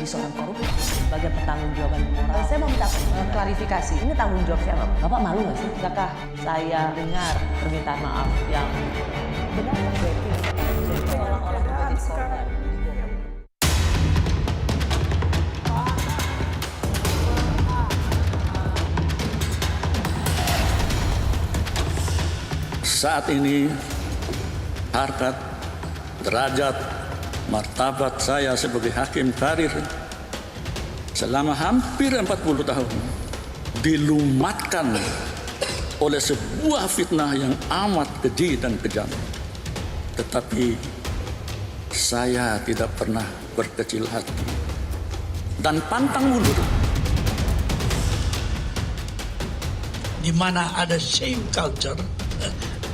seorang koruptor sebagai pertanggungjawaban moral. Saya mau minta klarifikasi, ini tanggung jawab siapa? Bapak malu nggak sih? Apakah saya dengar permintaan maaf yang benar terjadi? Seolah-olah menjadi korban. Saat ini harkat, derajat, martabat saya sebagai hakim karir selama hampir 40 tahun dilumatkan oleh sebuah fitnah yang amat keji dan kejam. Tetapi saya tidak pernah berkecil hati dan pantang mundur. Di mana ada shame culture,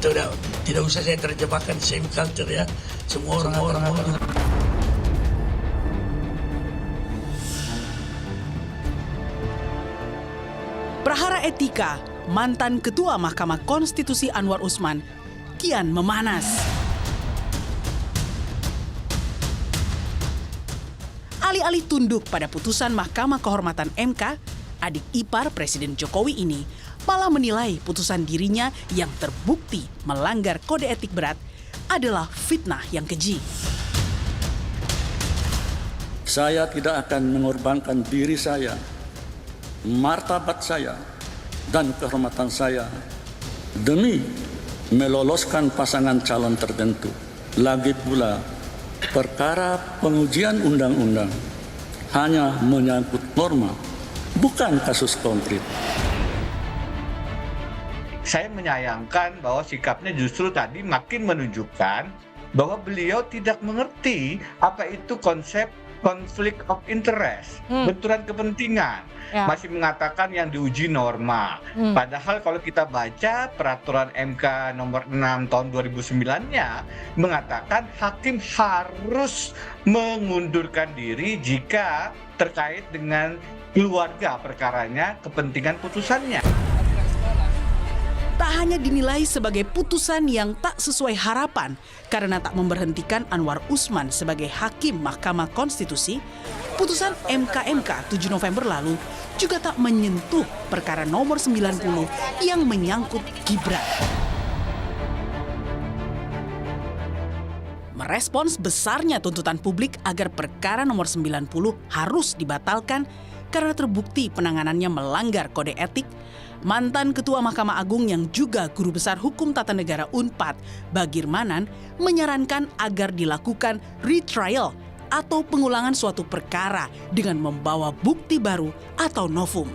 tidak usah saya terjemahkan shame culture ya. Semua orang. Prahara etika mantan Ketua Mahkamah Konstitusi Anwar Usman kian memanas. Alih-alih tunduk pada putusan Mahkamah Kehormatan MK, adik ipar Presiden Jokowi ini malah menilai putusan dirinya yang terbukti melanggar kode etik berat adalah fitnah yang keji. Saya tidak akan mengorbankan diri saya, martabat saya, dan kehormatan saya demi meloloskan pasangan calon tertentu. Lagi pula, perkara pengujian undang-undang hanya menyangkut norma, bukan kasus konkret. Saya menyayangkan bahwa sikapnya justru tadi makin menunjukkan bahwa beliau tidak mengerti apa itu konsep conflict of interest, benturan kepentingan. Ya. Masih mengatakan yang diuji norma. Padahal kalau kita baca peraturan MK nomor 6 tahun 2009-nya mengatakan hakim harus mengundurkan diri jika terkait dengan keluarga perkaranya, kepentingan putusannya. Tak hanya dinilai sebagai putusan yang tak sesuai harapan karena tak memberhentikan Anwar Usman sebagai hakim Mahkamah Konstitusi, putusan MK 7 November lalu juga tak menyentuh perkara nomor 90 yang menyangkut Gibran. Merespons besarnya tuntutan publik agar perkara nomor 90 harus dibatalkan karena terbukti penanganannya melanggar kode etik, mantan Ketua Mahkamah Agung yang juga Guru Besar Hukum Tata Negara UNPAD, Bagir Manan, menyarankan agar dilakukan retrial atau pengulangan suatu perkara dengan membawa bukti baru atau novum.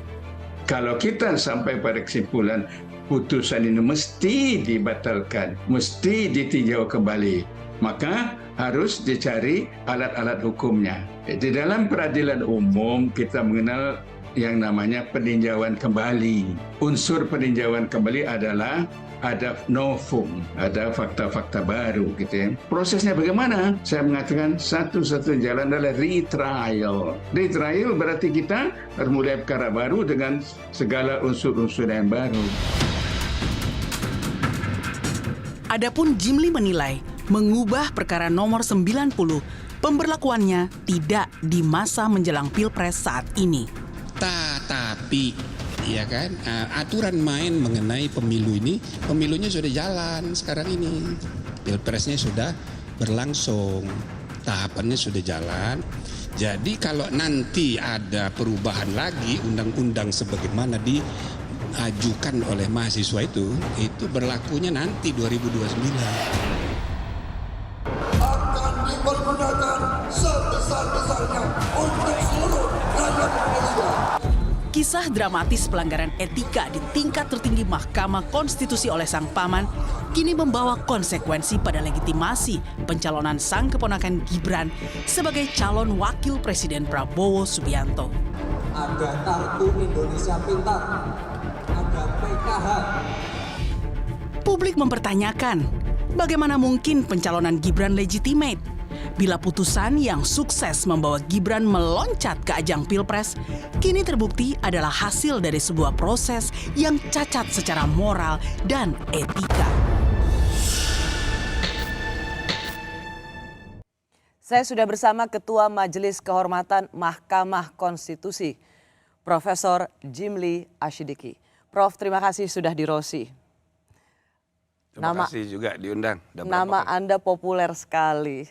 Kalau kita sampai pada kesimpulan putusan ini mesti dibatalkan, mesti ditinjau kembali, maka harus dicari alat-alat hukumnya. Di dalam peradilan umum kita mengenal yang namanya peninjauan kembali. Unsur peninjauan kembali adalah ada novum, ada fakta-fakta baru gitu ya. Prosesnya bagaimana? Saya mengatakan satu-satunya jalan adalah retrial. Retrial berarti kita harus mulai perkara baru dengan segala unsur-unsur yang baru. Adapun Jimli menilai mengubah perkara nomor 90 pemberlakuannya tidak di masa menjelang Pilpres saat ini. Tapi ya kan, aturan main mengenai pemilunya sudah jalan sekarang ini. Pilpresnya sudah berlangsung, tahapannya sudah jalan. Jadi kalau nanti ada perubahan lagi undang-undang sebagaimana diajukan oleh mahasiswa itu berlakunya nanti 2029. Akan dipergunakan sebesar-besarnya untuk seluruh rakyat Indonesia. Kisah dramatis pelanggaran etika di tingkat tertinggi Mahkamah Konstitusi oleh sang paman kini membawa konsekuensi pada legitimasi pencalonan sang keponakan Gibran sebagai calon wakil Presiden Prabowo Subianto. Ada Kartu Indonesia Pintar, ada PKH. Publik mempertanyakan, bagaimana mungkin pencalonan Gibran legitimate bila putusan yang sukses membawa Gibran meloncat ke ajang Pilpres kini terbukti adalah hasil dari sebuah proses yang cacat secara moral dan etika. Saya sudah bersama Ketua Majelis Kehormatan Mahkamah Konstitusi, Profesor Jimli Asyidiki. Prof, terima kasih sudah di Rosi. Terima kasih juga diundang. Nama Anda populer sekali.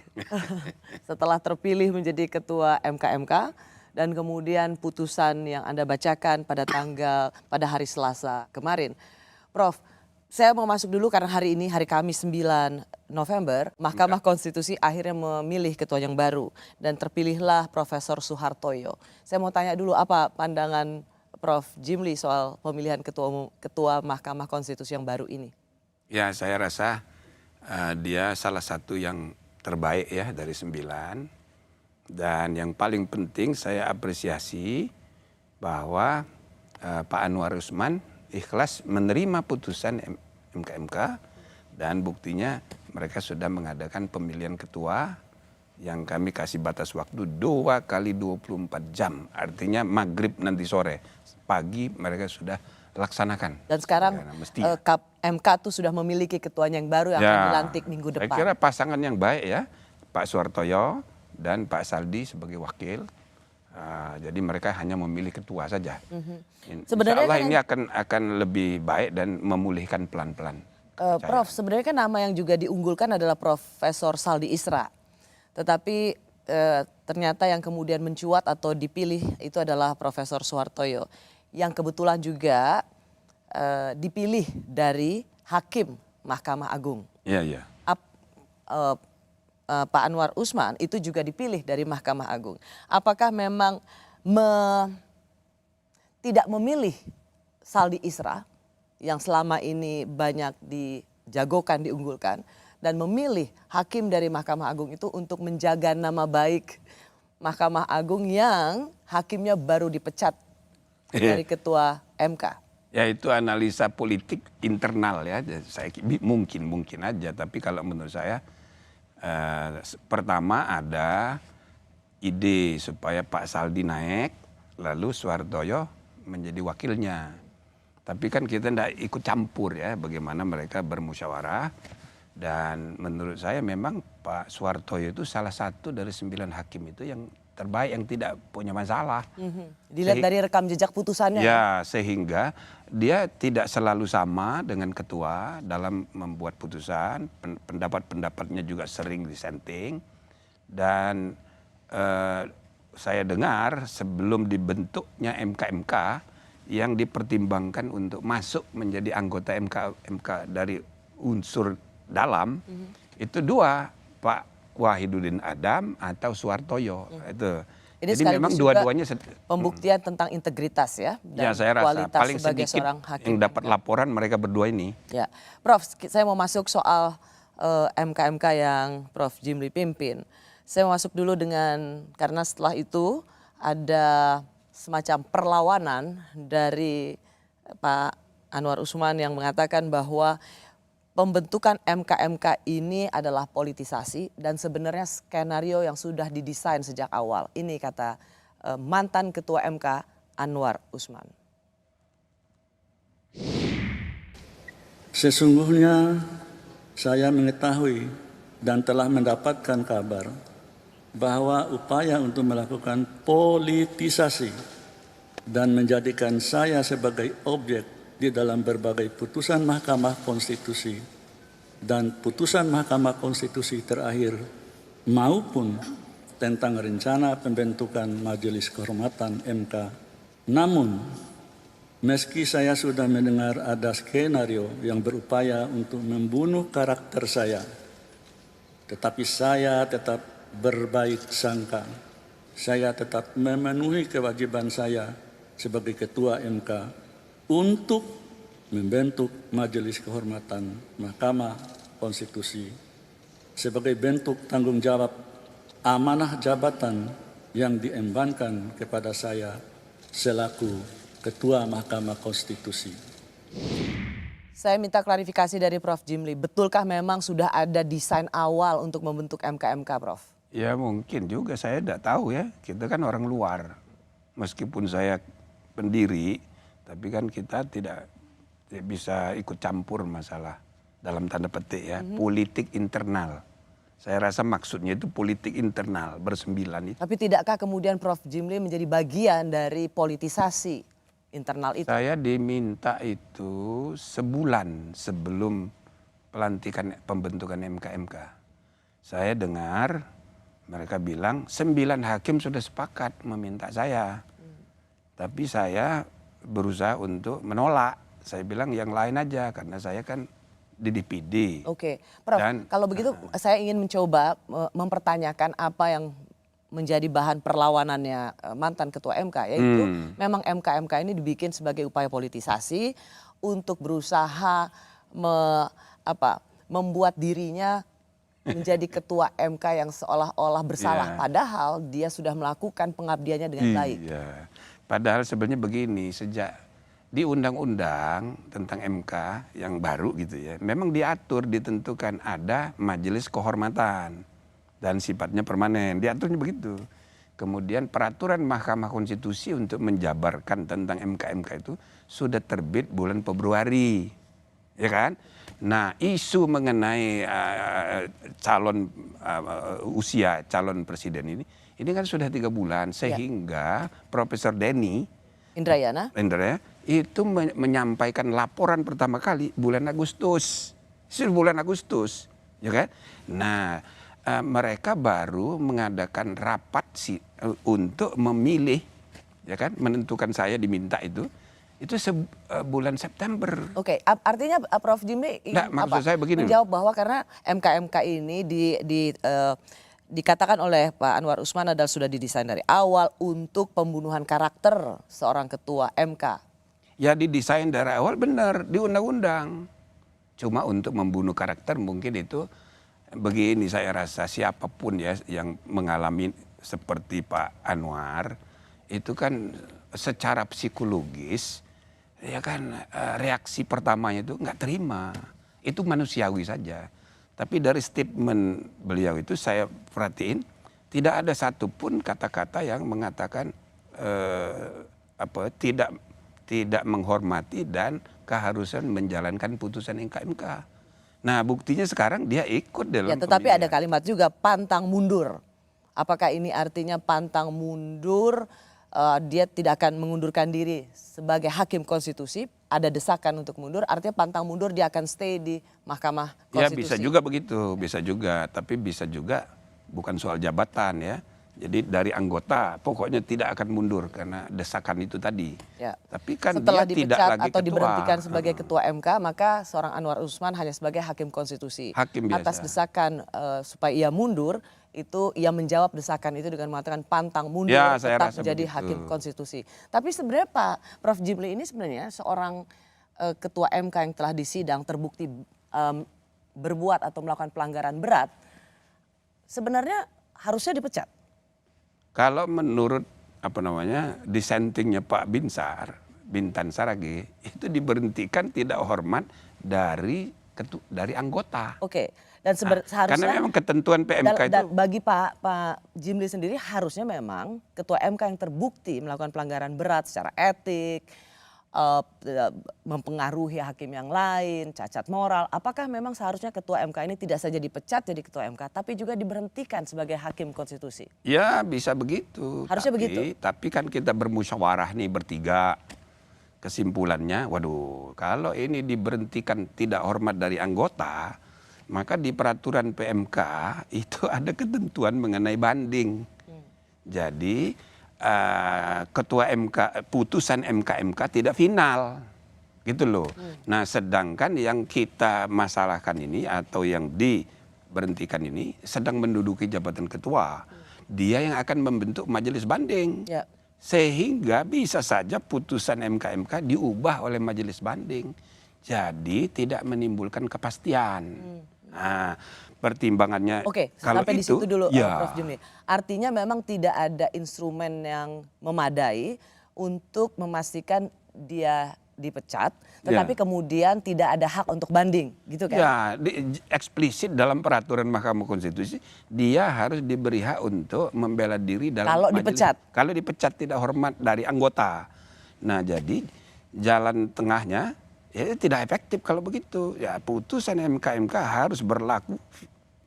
Setelah terpilih menjadi Ketua MK dan kemudian putusan yang Anda bacakan pada hari Selasa kemarin. Prof, saya mau masuk dulu karena hari ini, hari Kamis 9 November, Mahkamah Konstitusi akhirnya memilih ketua yang baru dan terpilihlah Profesor Suhartoyo. Saya mau tanya dulu apa pandangan Prof Jimli soal pemilihan ketua Mahkamah Konstitusi yang baru ini? Ya, saya rasa dia salah satu yang terbaik ya dari 9. Dan yang paling penting saya apresiasi bahwa Pak Anwar Usman ikhlas menerima putusan MK dan buktinya mereka sudah mengadakan pemilihan ketua yang kami kasih batas waktu 2 kali 24 jam. Artinya maghrib nanti sore, pagi mereka sudah laksanakan. Dan sekarang MK itu sudah memiliki ketuanya yang baru yang akan dilantik minggu depan. Saya kira pasangan yang baik ya, Pak Suhartoyo dan Pak Saldi sebagai wakil. Jadi mereka hanya memilih ketua saja. Sebenarnya Insya Allah ini akan lebih baik dan memulihkan pelan-pelan. Prof, sebenarnya kan nama yang juga diunggulkan adalah Profesor Saldi Isra. Tetapi ternyata yang kemudian mencuat atau dipilih itu adalah Profesor Suhartoyo. Yang kebetulan juga dipilih dari Hakim Mahkamah Agung. Iya. Pak Anwar Usman itu juga dipilih dari Mahkamah Agung. Apakah memang tidak memilih Saldi Isra yang selama ini banyak dijagokan, diunggulkan, dan memilih hakim dari Mahkamah Agung itu untuk menjaga nama baik Mahkamah Agung yang hakimnya baru dipecat dari ketua MK? Ya, itu analisa politik internal ya. Saya mungkin aja, tapi kalau menurut saya pertama ada ide supaya Pak Saldi naik, lalu Suhartoyo menjadi wakilnya. Tapi kan kita tidak ikut campur ya bagaimana mereka bermusyawarah. Dan menurut saya memang Pak Suhartoyo itu salah satu dari 9 hakim itu yang terbaik, yang tidak punya masalah. Dilihat dari rekam jejak putusannya. Ya, sehingga dia tidak selalu sama dengan ketua dalam membuat putusan. Pendapat-pendapatnya juga sering disenting. Dan saya dengar sebelum dibentuknya MK yang dipertimbangkan untuk masuk menjadi anggota MK dari unsur dalam, itu 2, Pak Wahidudin Adam atau Suhartoyo. Ini jadi memang dua-duanya pembuktian tentang integritas ya, dan saya rasa kualitas paling sebagai sedikit seorang hakim yang dapat laporan mereka berdua ini. Ya, Prof, saya mau masuk soal MK yang Prof Jimli pimpin. Saya mau masuk dulu karena setelah itu ada semacam perlawanan dari Pak Anwar Usman yang mengatakan bahwa pembentukan MK ini adalah politisasi dan sebenarnya skenario yang sudah didesain sejak awal. Ini kata mantan Ketua MK Anwar Usman. Sesungguhnya saya mengetahui dan telah mendapatkan kabar bahwa upaya untuk melakukan politisasi dan menjadikan saya sebagai objek di dalam berbagai putusan Mahkamah Konstitusi dan putusan Mahkamah Konstitusi terakhir maupun tentang rencana pembentukan Majelis Kehormatan MK. Namun, meski saya sudah mendengar ada skenario yang berupaya untuk membunuh karakter saya, tetapi saya tetap berbaik sangka. Saya tetap memenuhi kewajiban saya sebagai Ketua MK untuk membentuk Majelis Kehormatan Mahkamah Konstitusi sebagai bentuk tanggung jawab amanah jabatan yang diembankan kepada saya selaku Ketua Mahkamah Konstitusi. Saya minta klarifikasi dari Prof Jimli, betulkah memang sudah ada desain awal untuk membentuk MK, Prof? Ya mungkin juga, saya tidak tahu ya, kita kan orang luar. Meskipun saya pendiri, tapi kan kita tidak bisa ikut campur masalah dalam tanda petik ya, politik internal Saya rasa maksudnya itu politik internal bersembilan itu. Tapi tidakkah kemudian Prof. Jimli menjadi bagian dari politisasi internal itu? Saya diminta itu sebulan sebelum pelantikan pembentukan MK. Saya dengar mereka bilang 9 hakim sudah sepakat meminta saya. Tapi saya berusaha untuk menolak. Saya bilang yang lain aja karena saya kan di DPD. Oke, Prof. Dan, kalau begitu saya ingin mencoba mempertanyakan apa yang menjadi bahan perlawanannya mantan ketua MK, yaitu memang MK ini dibikin sebagai upaya politisasi untuk berusaha membuat dirinya menjadi ketua MK yang seolah-olah bersalah, padahal dia sudah melakukan pengabdiannya dengan baik. Iya. Padahal sebenarnya begini, sejak di undang-undang tentang MK yang baru gitu ya, memang diatur ditentukan ada majelis kehormatan dan sifatnya permanen, diaturnya begitu. Kemudian peraturan Mahkamah Konstitusi untuk menjabarkan tentang MK itu sudah terbit bulan Februari, ya kan? Nah, isu mengenai usia calon presiden ini kan sudah 3 bulan, sehingga Profesor Denny Indrayana itu menyampaikan laporan pertama kali bulan Agustus. Ya kan? Nah, mereka baru mengadakan rapat untuk memilih, ya kan, menentukan saya diminta itu bulan September. Oke, artinya Prof. Jimli maksud saya begini, menjawab bahwa karena MK ini dikatakan oleh Pak Anwar Usman adalah sudah didesain dari awal untuk pembunuhan karakter seorang ketua MK. Ya didesain dari awal benar di undang-undang. Cuma untuk membunuh karakter mungkin itu begini, saya rasa siapapun ya yang mengalami seperti Pak Anwar itu kan secara psikologis ya kan reaksi pertamanya itu nggak terima. Itu manusiawi saja. Tapi dari statement beliau itu saya perhatiin tidak ada satupun kata-kata yang mengatakan tidak menghormati dan keharusan menjalankan putusan MK. Nah, buktinya sekarang dia ikut dalam tetapi ada kalimat juga pantang mundur. Apakah ini artinya pantang mundur, dia tidak akan mengundurkan diri sebagai hakim konstitusi, ada desakan untuk mundur, artinya pantang mundur dia akan stay di Mahkamah Konstitusi? Ya bisa juga begitu, bisa juga. Tapi bisa juga bukan soal jabatan ya. Jadi dari anggota pokoknya tidak akan mundur karena desakan itu tadi. Ya. Tapi kan setelah dia dipecat tidak lagi atau ketua. diberhentikan sebagai ketua MK, maka seorang Anwar Usman hanya sebagai hakim konstitusi. Hakim biasa. Atas desakan supaya ia mundur, itu ia menjawab desakan itu dengan mengatakan pantang mundur, ya, saya tetap rasa menjadi begitu. hakim konstitusi. Tapi sebenarnya Pak Prof. Jimli ini sebenarnya seorang ketua MK yang telah disidang terbukti berbuat atau melakukan pelanggaran berat, sebenarnya harusnya dipecat. Kalau menurut dissentingnya Pak Bintan Saraghe itu diberhentikan tidak hormat dari anggota. Oke, dan seharusnya karena memang ketentuan PMK dan itu. bagi Pak Jimli sendiri harusnya memang ketua MK yang terbukti melakukan pelanggaran berat secara etik, mempengaruhi hakim yang lain, cacat moral. Apakah memang seharusnya ketua MK ini tidak saja dipecat jadi ketua MK, tapi juga diberhentikan sebagai hakim konstitusi? Ya bisa begitu. Harusnya begitu. Tapi kan kita bermusyawarah nih bertiga. Kesimpulannya, waduh, kalau ini diberhentikan tidak hormat dari anggota, maka di peraturan PMK itu ada ketentuan mengenai banding. Jadi ketua MK, putusan MK tidak final, gitu loh. Nah, sedangkan yang kita masalahkan ini atau yang diberhentikan ini sedang menduduki jabatan ketua, dia yang akan membentuk majelis banding. Ya. Sehingga bisa saja putusan MK diubah oleh majelis banding. Jadi tidak menimbulkan kepastian. Nah, pertimbangannya kalau sampai di situ dulu ya. Prof. Jimli. Artinya memang tidak ada instrumen yang memadai untuk memastikan dia dipecat, tetapi kemudian tidak ada hak untuk banding, gitu kan? Ya, eksplisit dalam peraturan Mahkamah Konstitusi dia harus diberi hak untuk membela diri dalam kalau majelis. dipecat. Kalau dipecat tidak hormat dari anggota. Nah, jadi jalan tengahnya ya tidak efektif kalau begitu. Ya putusan MK harus berlaku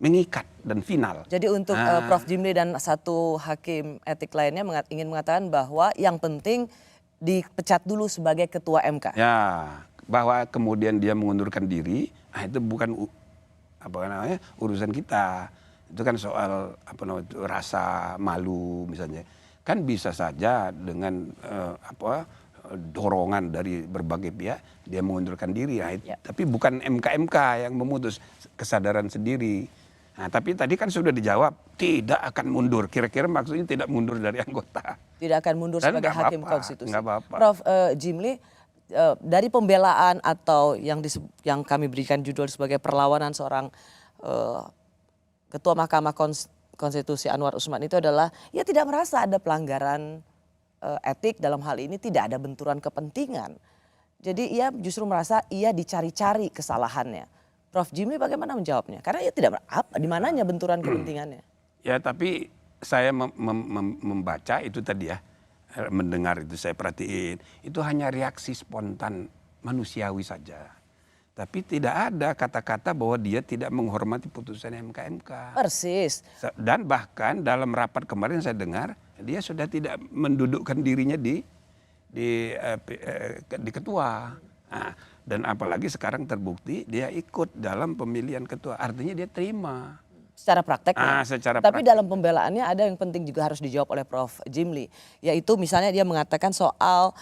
mengikat dan final. Jadi untuk Prof. Jimli dan satu hakim etik lainnya ingin mengatakan bahwa yang penting dipecat dulu sebagai ketua MK. Ya, bahwa kemudian dia mengundurkan diri, itu bukan urusan kita. Itu kan soal rasa malu misalnya. Kan bisa saja dengan dorongan dari berbagai pihak dia mengundurkan diri. Tapi bukan MK yang memutus, kesadaran sendiri. Nah, tapi tadi kan sudah dijawab, tidak akan mundur. Kira-kira maksudnya tidak mundur dari anggota. Tidak akan mundur Dan sebagai hakim konstitusi. Nggak apa-apa. Prof. Jimli, dari pembelaan atau yang kami berikan judul sebagai perlawanan seorang Ketua Mahkamah Konstitusi Anwar Usman itu adalah, ia tidak merasa ada pelanggaran etik dalam hal ini, tidak ada benturan kepentingan. Jadi ia justru merasa ia dicari-cari kesalahannya. Prof. Jimli bagaimana menjawabnya? Karena ia tidak di mananya benturan kepentingannya. Ya, tapi saya membaca itu tadi ya, mendengar itu saya perhatiin, itu hanya reaksi spontan manusiawi saja. Tapi tidak ada kata-kata bahwa dia tidak menghormati putusan MK. Persis. Dan bahkan dalam rapat kemarin saya dengar, dia sudah tidak mendudukkan dirinya di ketua. Nah, dan apalagi sekarang terbukti dia ikut dalam pemilihan ketua, artinya dia terima. Secara prakteknya. Tapi dalam pembelaannya ada yang penting juga harus dijawab oleh Prof. Jimli. Yaitu misalnya dia mengatakan soal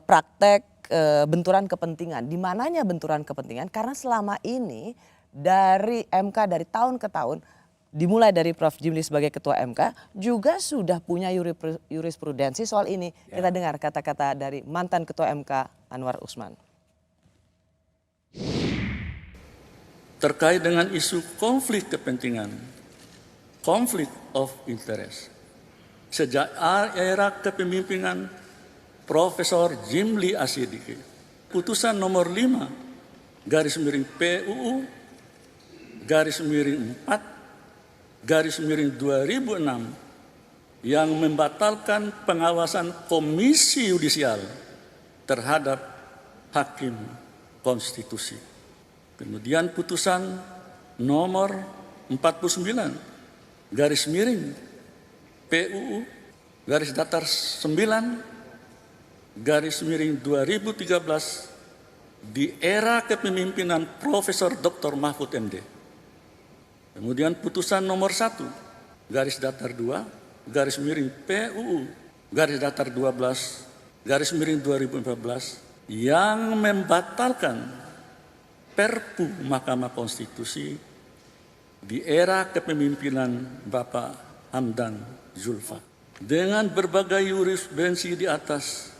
praktek benturan kepentingan. Di mananya benturan kepentingan? Karena selama ini dari MK dari tahun ke tahun, dimulai dari Prof. Jimli sebagai ketua MK, juga sudah punya jurisprudensi soal ini. Ya. Kita dengar kata-kata dari mantan ketua MK Anwar Usman. Terkait dengan isu konflik kepentingan, konflik of interest. Sejak era kepemimpinan Profesor Jimli Asyidiki, putusan nomor 5 /PUU /4 /2006 yang membatalkan pengawasan Komisi Yudisial terhadap hakim konstitusi. Kemudian putusan nomor 49 /PUU /9 di era kepemimpinan Profesor Dr. Mahfud MD. Kemudian putusan nomor 1 /2 PUU /12 yang membatalkan Perpu Mahkamah Konstitusi di era kepemimpinan Bapak Hamdan Zulfa. Dengan berbagai jurisprudensi di atas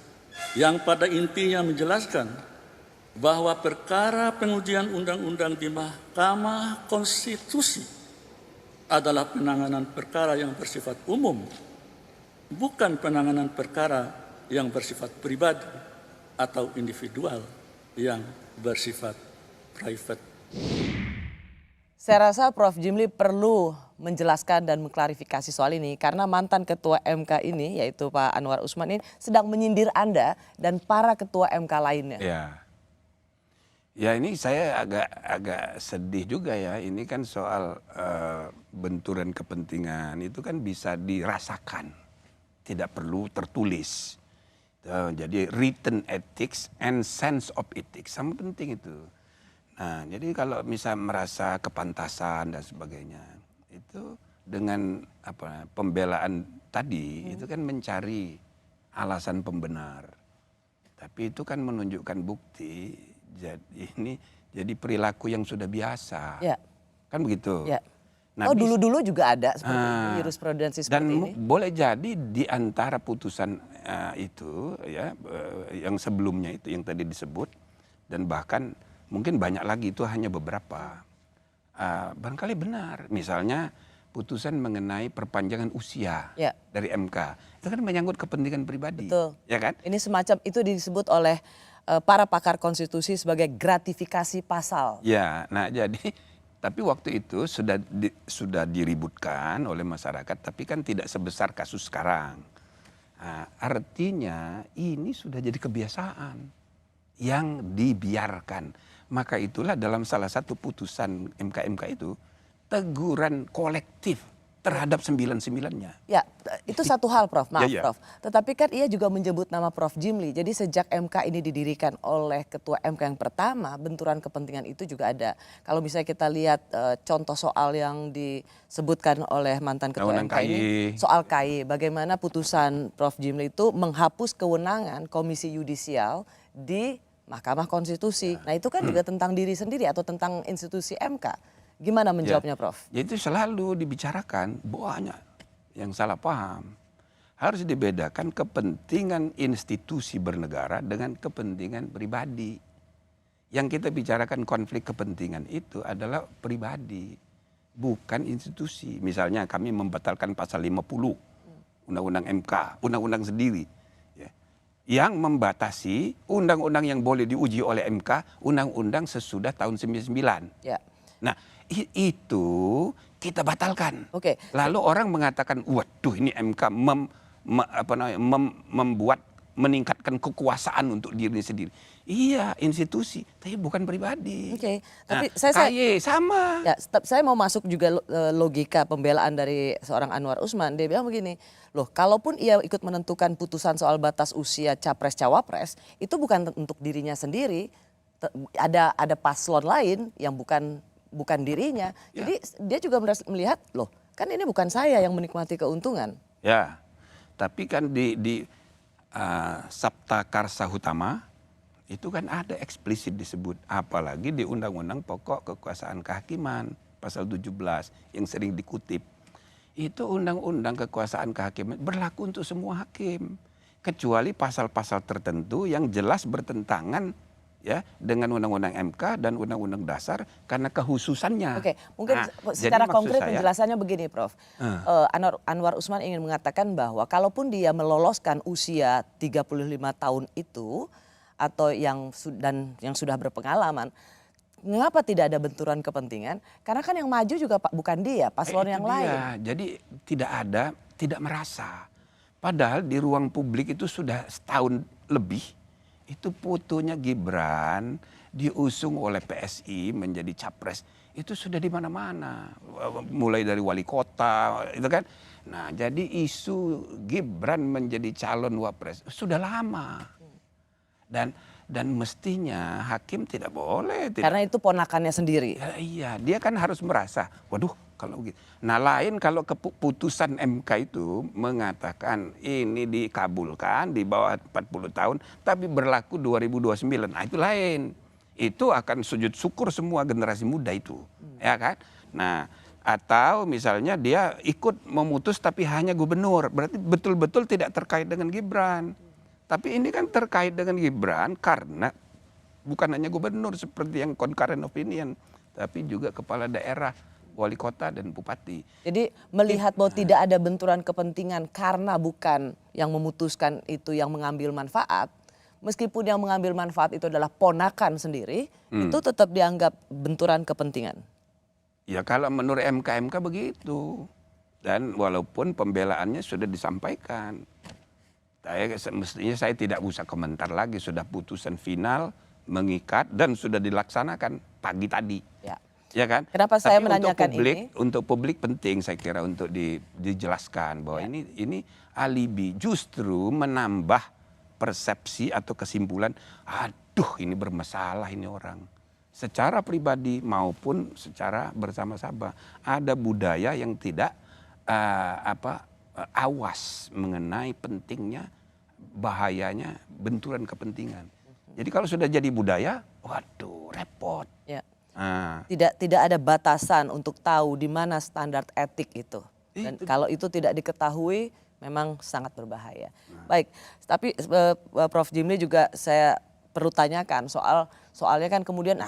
yang pada intinya menjelaskan bahwa perkara pengujian undang-undang di Mahkamah Konstitusi adalah penanganan perkara yang bersifat umum, bukan penanganan perkara yang bersifat pribadi atau individual yang bersifat private. Saya rasa Prof. Jimli perlu menjelaskan dan mengklarifikasi soal ini karena mantan ketua MK ini yaitu Pak Anwar Usman ini sedang menyindir Anda dan para ketua MK lainnya. Ya ini saya agak sedih juga ya. Ini kan soal benturan kepentingan itu kan bisa dirasakan, tidak perlu tertulis. Jadi written ethics and sense of ethics sama penting itu. Nah, jadi kalau misal merasa kepantasan dan sebagainya, itu dengan pembelaan tadi itu kan mencari alasan pembenar. Tapi itu kan menunjukkan bukti jadi perilaku yang sudah biasa. Ya. Kan begitu. Ya. Nah, dulu-dulu juga ada seperti ini, jurisprudensi seperti ini. Dan boleh jadi di antara putusan itu ya yang sebelumnya itu yang tadi disebut dan bahkan mungkin banyak lagi itu hanya beberapa. Barangkali benar. Misalnya putusan mengenai perpanjangan usia dari MK. Itu kan menyangkut kepentingan pribadi. Betul. Ya kan? Ini semacam itu disebut oleh para pakar konstitusi sebagai gratifikasi pasal. Ya, nah jadi tapi waktu itu sudah diributkan oleh masyarakat, tapi kan tidak sebesar kasus sekarang. Nah, artinya ini sudah jadi kebiasaan yang dibiarkan. Maka itulah dalam salah satu putusan MK itu teguran kolektif terhadap 9-9-nya. Ya, itu satu hal Prof, maaf Ya, ya. Prof. Tetapi kan ia juga menyebut nama Prof Jimli. Jadi sejak MK ini didirikan oleh Ketua MK yang pertama, benturan kepentingan itu juga ada. Kalau misalnya kita lihat contoh soal yang disebutkan oleh mantan Ketua Undang-undang MK ini, KY. soal KY, bagaimana putusan Prof Jimli itu menghapus kewenangan Komisi Yudisial di Mahkamah Konstitusi. Nah itu kan juga tentang diri sendiri atau tentang institusi MK. Gimana menjawabnya Prof? Ya itu selalu dibicarakan, banyak yang salah paham. Harus dibedakan kepentingan institusi bernegara dengan kepentingan pribadi. Yang kita bicarakan konflik kepentingan itu adalah pribadi, bukan institusi. Misalnya kami membatalkan pasal 50 Undang-Undang MK, undang-undang sendiri. Ya. Yang membatasi undang-undang yang boleh diuji oleh MK, undang-undang sesudah tahun 99. Ya. Nah, itu kita batalkan. Oke. Lalu orang mengatakan, waduh ini MK membuat meningkatkan kekuasaan untuk diri sendiri. Iya, institusi, tapi bukan pribadi. Oke, tapi nah, KY sama. Ya, saya mau masuk juga logika pembelaan dari seorang Anwar Usman. Dia bilang begini, loh kalaupun ia ikut menentukan putusan soal batas usia capres-cawapres, itu bukan untuk dirinya sendiri, ada paslon lain yang bukan dirinya. Ya. Jadi dia juga melihat, loh kan ini bukan saya yang menikmati keuntungan. Ya, tapi kan di Sabta Karsa Hutama itu kan ada eksplisit disebut, apalagi di Undang-Undang Pokok Kekuasaan Kehakiman pasal 17 yang sering dikutip. Itu undang-undang kekuasaan kehakiman berlaku untuk semua hakim, kecuali pasal-pasal tertentu yang jelas bertentangan ya dengan Undang-Undang MK dan Undang-Undang Dasar karena kehususannya. Oke, mungkin secara konkret penjelasannya begini Prof. Anwar Usman ingin mengatakan bahwa kalaupun dia meloloskan usia 35 tahun itu atau yang sudah berpengalaman, mengapa tidak ada benturan kepentingan? Karena kan yang maju juga bukan dia, paslon yang lain. Jadi tidak merasa. Padahal di ruang publik itu sudah setahun lebih, itu fotonya Gibran diusung oleh PSI menjadi capres. Itu sudah di mana-mana. Mulai dari wali kota, itu kan. Nah, jadi isu Gibran menjadi calon wapres sudah lama. Dan mestinya hakim tidak boleh. Karena itu ponakannya sendiri. Ya, iya, dia kan harus merasa, waduh kalau gitu. Nah lain kalau keputusan MK itu mengatakan ini dikabulkan di bawah 40 tahun, tapi berlaku 2029, nah itu lain. Itu akan sujud syukur semua generasi muda itu, ya kan? Nah atau misalnya dia ikut memutus tapi hanya gubernur, berarti betul-betul tidak terkait dengan Gibran. Tapi ini kan terkait dengan Gibran karena bukan hanya gubernur seperti yang concurrent opinion, tapi juga kepala daerah, wali kota dan bupati. Jadi melihat bahwa tidak ada benturan kepentingan karena bukan yang memutuskan itu yang mengambil manfaat, meskipun yang mengambil manfaat itu adalah ponakan sendiri, itu tetap dianggap benturan kepentingan. Ya kalau menurut MK begitu. Dan walaupun pembelaannya sudah disampaikan. Mestinya saya tidak usah komentar lagi, sudah putusan final, mengikat dan sudah dilaksanakan pagi tadi. Ya kan? Kenapa saya menanyakan untuk publik penting saya kira untuk dijelaskan bahwa ini alibi justru menambah persepsi atau kesimpulan, aduh ini bermasalah ini orang. Secara pribadi maupun secara bersama-sama. Ada budaya yang tidak awas mengenai pentingnya, bahayanya benturan kepentingan. Jadi kalau sudah jadi budaya, waduh repot. Ya. Tidak ada batasan untuk tahu di mana standar etik itu. Dan kalau itu tidak diketahui memang sangat berbahaya. Baik, tapi Prof Jimli juga saya perlu tanyakan soalnya kan kemudian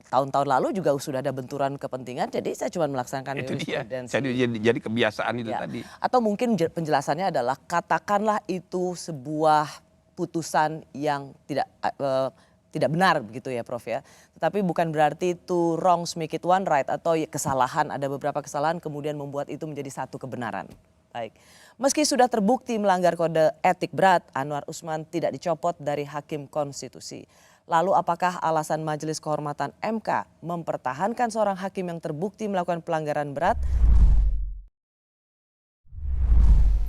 tahun-tahun lalu juga sudah ada benturan kepentingan, jadi saya cuma melaksanakan jurisprudensi. Jadi kebiasaan itu tadi. Atau mungkin penjelasannya adalah katakanlah itu sebuah putusan yang tidak benar begitu ya Prof ya. Tetapi bukan berarti itu wrongs make it one right atau kesalahan, ada beberapa kesalahan kemudian membuat itu menjadi satu kebenaran. Baik. Meski sudah terbukti melanggar kode etik berat, Anwar Usman tidak dicopot dari Hakim Konstitusi. Lalu apakah alasan Majelis Kehormatan MK mempertahankan seorang hakim yang terbukti melakukan pelanggaran berat?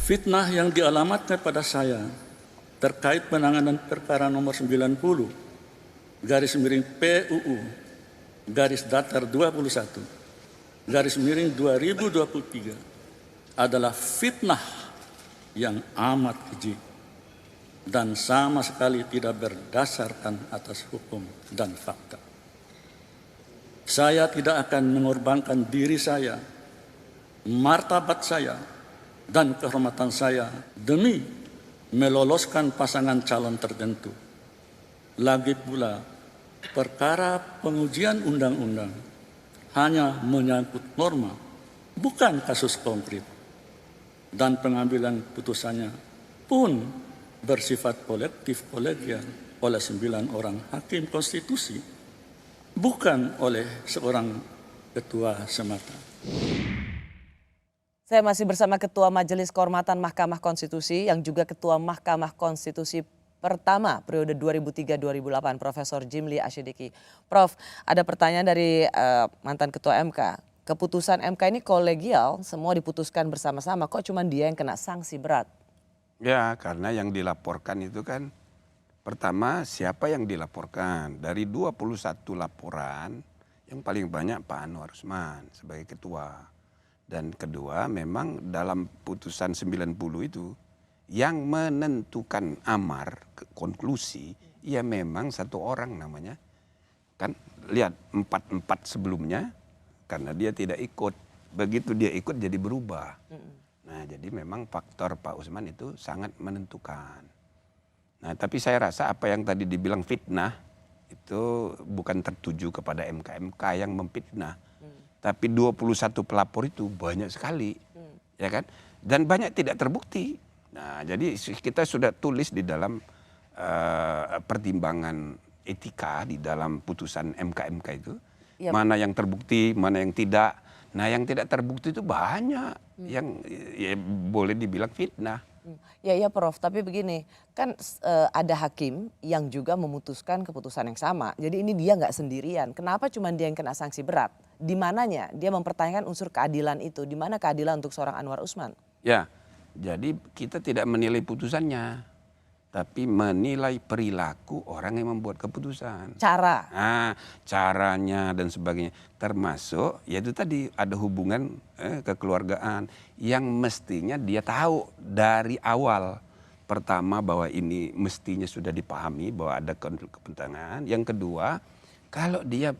Fitnah yang dialamatkan pada saya terkait penanganan perkara nomor 90 garis miring PUU garis datar 21 garis miring 2023 adalah fitnah yang amat keji dan sama sekali tidak berdasarkan atas hukum dan fakta. Saya tidak akan mengorbankan diri saya, martabat saya, dan kehormatan saya demi meloloskan pasangan calon tertentu. Lagi pula, perkara pengujian undang-undang hanya menyangkut norma, bukan kasus konkret. Dan pengambilan putusannya pun bersifat kolektif kolegial oleh 9 orang hakim konstitusi, bukan oleh seorang ketua semata. Saya masih bersama Ketua Majelis Kehormatan Mahkamah Konstitusi yang juga Ketua Mahkamah Konstitusi pertama periode 2003-2008, Profesor Jimli Asyidiki. Prof, ada pertanyaan dari mantan Ketua MK. Keputusan MK ini kolegial, semua diputuskan bersama-sama, kok cuma dia yang kena sanksi berat? Ya, karena yang dilaporkan itu kan, pertama siapa yang dilaporkan? Dari 21 laporan, yang paling banyak Pak Anwar Usman sebagai ketua. Dan kedua, memang dalam putusan 90 itu, yang menentukan amar, konklusi, ya memang satu orang namanya. Kan lihat 4 sebelumnya, karena dia tidak ikut. Begitu dia ikut jadi berubah. Nah, jadi memang faktor Pak Usman itu sangat menentukan. Nah, tapi saya rasa apa yang tadi dibilang fitnah itu bukan tertuju kepada MK yang memfitnah. Tapi 21 pelapor itu banyak sekali, ya kan? Dan banyak tidak terbukti. Nah, jadi kita sudah tulis di dalam pertimbangan etika di dalam putusan MK itu, mana yang terbukti, mana yang tidak. Nah, yang tidak terbukti itu banyak yang ya, boleh dibilang fitnah. Ya Prof, tapi begini, kan ada hakim yang juga memutuskan keputusan yang sama. Jadi ini dia nggak sendirian. Kenapa cuma dia yang kena sanksi berat? Di mananya dia mempertanyakan unsur keadilan itu? Di mana keadilan untuk seorang Anwar Usman? Ya, jadi kita tidak menilai putusannya, tapi menilai perilaku orang yang membuat keputusan. Cara? Nah, caranya dan sebagainya. Termasuk, yaitu tadi ada hubungan kekeluargaan yang mestinya dia tahu dari awal. Pertama, bahwa ini mestinya sudah dipahami bahwa ada konflik kepentingan. Yang kedua, kalau dia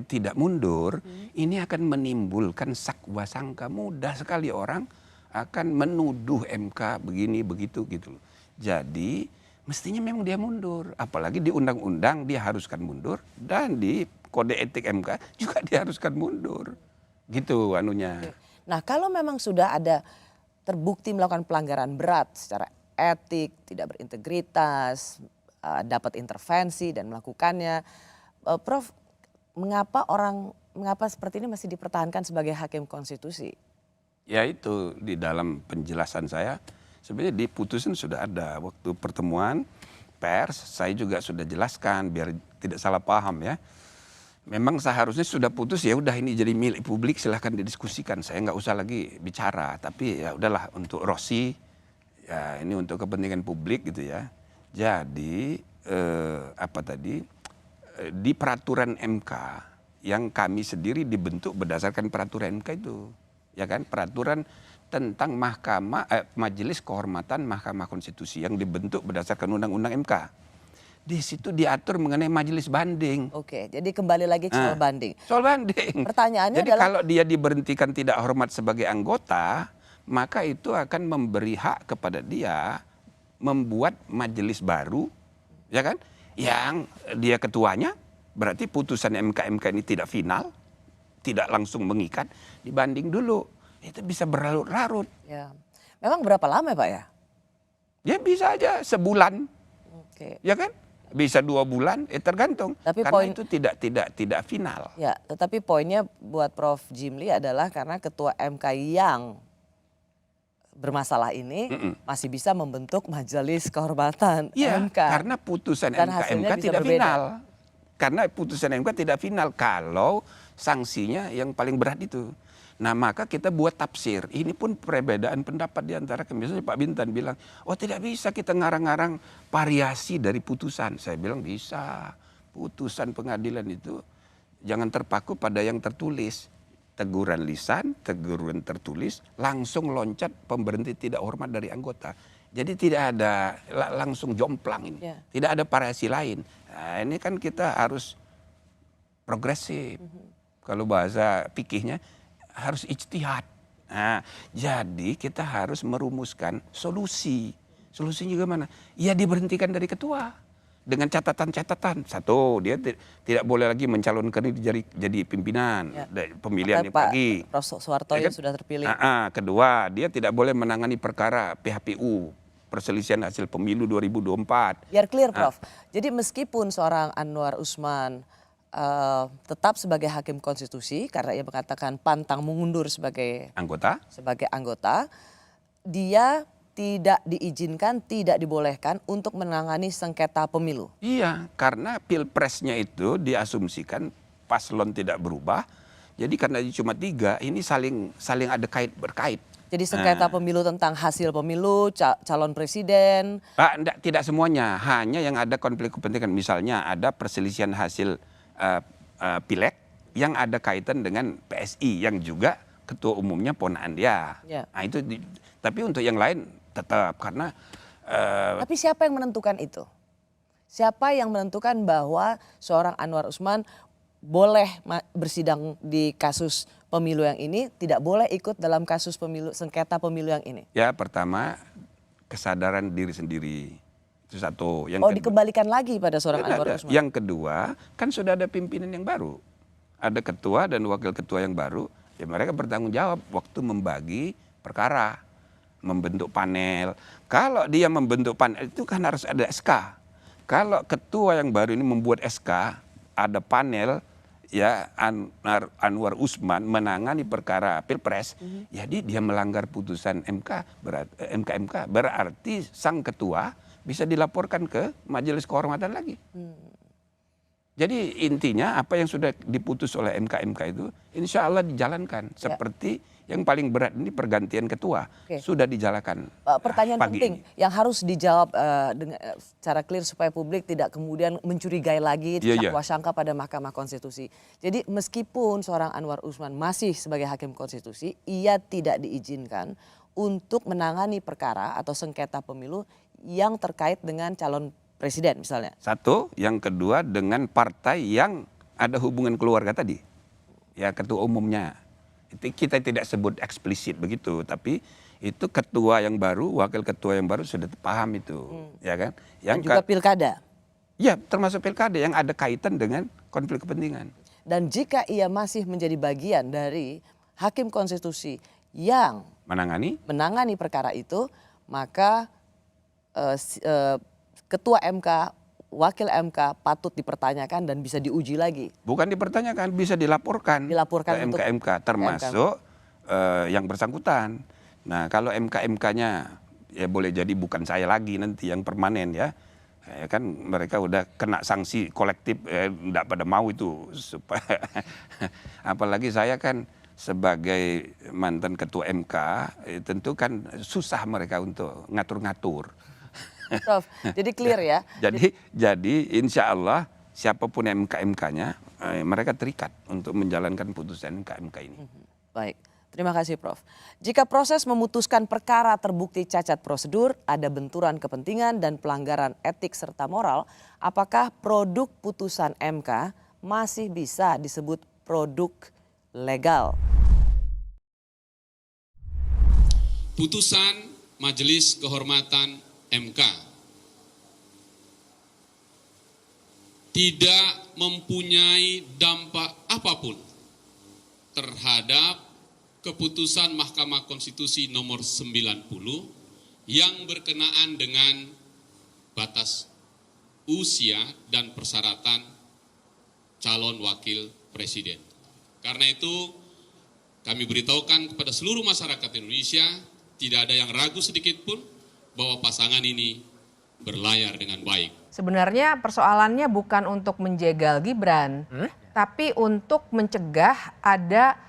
tidak mundur, ini akan menimbulkan sakwa sangka. Mudah sekali orang akan menuduh MK begini begitu gitu. Jadi mestinya memang dia mundur. Apalagi di undang-undang dia haruskan mundur dan di kode etik MK juga diharuskan mundur. Gitu anunya. Nah, kalau memang sudah ada terbukti melakukan pelanggaran berat secara etik, tidak berintegritas, dapat intervensi dan melakukannya, Prof, mengapa seperti ini masih dipertahankan sebagai hakim konstitusi? Ya itu di dalam penjelasan saya sebenarnya di putusan sudah ada waktu pertemuan pers saya juga sudah jelaskan biar tidak salah paham ya. Memang seharusnya sudah putus ya udah ini jadi milik publik silahkan didiskusikan saya nggak usah lagi bicara tapi ya udahlah untuk Rossi ya ini untuk kepentingan publik gitu ya. Jadi di peraturan MK yang kami sendiri dibentuk berdasarkan peraturan MK itu, ya kan, peraturan tentang Majelis Kehormatan Mahkamah Konstitusi yang dibentuk berdasarkan Undang-Undang MK. Di situ diatur mengenai majelis banding. Oke, jadi kembali lagi ke soal banding. Soal banding. Pertanyaannya jadi adalah kalau dia diberhentikan tidak hormat sebagai anggota, maka itu akan memberi hak kepada dia membuat majelis baru, ya kan? Yang dia ketuanya, berarti putusan MK ini tidak final, tidak langsung mengikat, dibanding dulu. Itu bisa berlarut-larut. Ya. Memang berapa lama Pak ya? Ya bisa aja sebulan. Oke. Ya kan? Bisa 2 bulan, tergantung. Tapi karena itu tidak final. Ya, tetapi poinnya buat Prof Jimli adalah karena ketua MK yang bermasalah ini masih bisa membentuk majelis kehormatan Iya, MK. karena putusan Dan MK hasilnya bisa tidak berbeda. final. Karena putusan MK tidak final kalau sanksinya yang paling berat itu. Nah, maka kita buat tafsir. Ini pun perbedaan pendapat di antara kami. Misalnya Pak Bintan bilang, oh tidak bisa kita ngarang-ngarang variasi dari putusan. Saya bilang bisa. Putusan pengadilan itu jangan terpaku pada yang tertulis. Teguran lisan, teguran tertulis, langsung loncat pemberhenti tidak hormat dari anggota. Jadi tidak ada langsung jomplang ini. Ya. Tidak ada variasi lain. Nah, ini kan kita harus progresif. Kalau bahasa fikihnya harus ijtihad. Nah, jadi kita harus merumuskan solusi. Solusinya gimana? Ya diberhentikan dari ketua. Dengan catatan-catatan. Satu, dia tidak boleh lagi mencalonkan diri jadi pimpinan. Ya. Pemilihan yang Pak pagi. Prof. Soeharto Ya yang kan? sudah terpilih. Kedua, dia tidak boleh menangani perkara PHPU, perselisihan hasil pemilu 2024. Biar clear, Prof. Jadi meskipun seorang Anwar Usman tetap sebagai hakim konstitusi karena ia mengatakan pantang mundur sebagai anggota, dia tidak diizinkan, tidak dibolehkan untuk menangani sengketa pemilu. Iya, karena pilpresnya itu diasumsikan paslon tidak berubah. Jadi karena cuma 3, ini saling ada berkait. Jadi sengketa pemilu tentang hasil pemilu, calon presiden. Tidak semuanya, hanya yang ada konflik kepentingan. Misalnya ada perselisihan hasil pileg yang ada kaitan dengan PSI yang juga ketua umumnya ponaan dia. Ya. Nah itu, tapi untuk yang lain tetap karena. Tapi siapa yang menentukan itu? Siapa yang menentukan bahwa seorang Anwar Usman boleh bersidang di kasus pemilu yang ini, tidak boleh ikut dalam kasus pemilu sengketa pemilu yang ini? Ya pertama kesadaran diri sendiri. Itu satu. Dikembalikan lagi pada seorang Anwar Usman. Yang kedua, kan sudah ada pimpinan yang baru. Ada ketua dan wakil ketua yang baru. Ya mereka bertanggung jawab waktu membagi perkara. Membentuk panel. Kalau dia membentuk panel itu kan harus ada SK. Kalau ketua yang baru ini membuat SK, ada panel ya Anwar Usman menangani perkara Pilpres, jadi dia melanggar putusan MK, berarti sang ketua bisa dilaporkan ke Majelis Kehormatan lagi. Jadi intinya apa yang sudah diputus oleh MK itu insya Allah dijalankan. Seperti yang paling berat ini pergantian ketua. Sudah dijalankan. Pertanyaan pagi penting ini. yang harus dijawab dengan secara clear supaya publik tidak kemudian mencurigai lagi sakwa sangka pada Mahkamah Konstitusi. Jadi meskipun seorang Anwar Usman masih sebagai hakim konstitusi, ia tidak diizinkan untuk menangani perkara atau sengketa pemilu yang terkait dengan calon presiden misalnya. Satu, yang kedua dengan partai yang ada hubungan keluarga tadi. Ya ketua umumnya. Itu kita tidak sebut eksplisit begitu, tapi itu ketua yang baru, wakil ketua yang baru sudah paham itu. Ya kan? Yang juga pilkada. Ya termasuk pilkada yang ada kaitan dengan konflik kepentingan. Dan jika ia masih menjadi bagian dari hakim konstitusi yang menangani perkara itu, maka ketua MK, wakil MK patut dipertanyakan dan bisa diuji lagi. Bukan dipertanyakan, bisa dilaporkan ke MK termasuk yang bersangkutan. Nah kalau MK-MK-nya ya boleh jadi bukan saya lagi nanti yang permanen ya. Kan mereka udah kena sanksi kolektif, enggak pada mau itu. Supaya apalagi saya kan sebagai mantan ketua MK, tentu kan susah mereka untuk ngatur-ngatur. Prof, jadi clear ya. Jadi insya Allah siapapun MK-MK-nya mereka terikat untuk menjalankan putusan MK ini. Baik, terima kasih Prof. Jika proses memutuskan perkara terbukti cacat prosedur, ada benturan kepentingan dan pelanggaran etik serta moral, apakah produk putusan MK masih bisa disebut produk legal? Putusan Majelis Kehormatan MK tidak mempunyai dampak apapun terhadap keputusan Mahkamah Konstitusi nomor 90 yang berkenaan dengan batas usia dan persyaratan calon wakil presiden. Karena itu kami beritahukan kepada seluruh masyarakat Indonesia tidak ada yang ragu sedikit pun bahwa pasangan ini berlayar dengan baik. Sebenarnya persoalannya bukan untuk menjegal Gibran, tapi untuk mencegah ada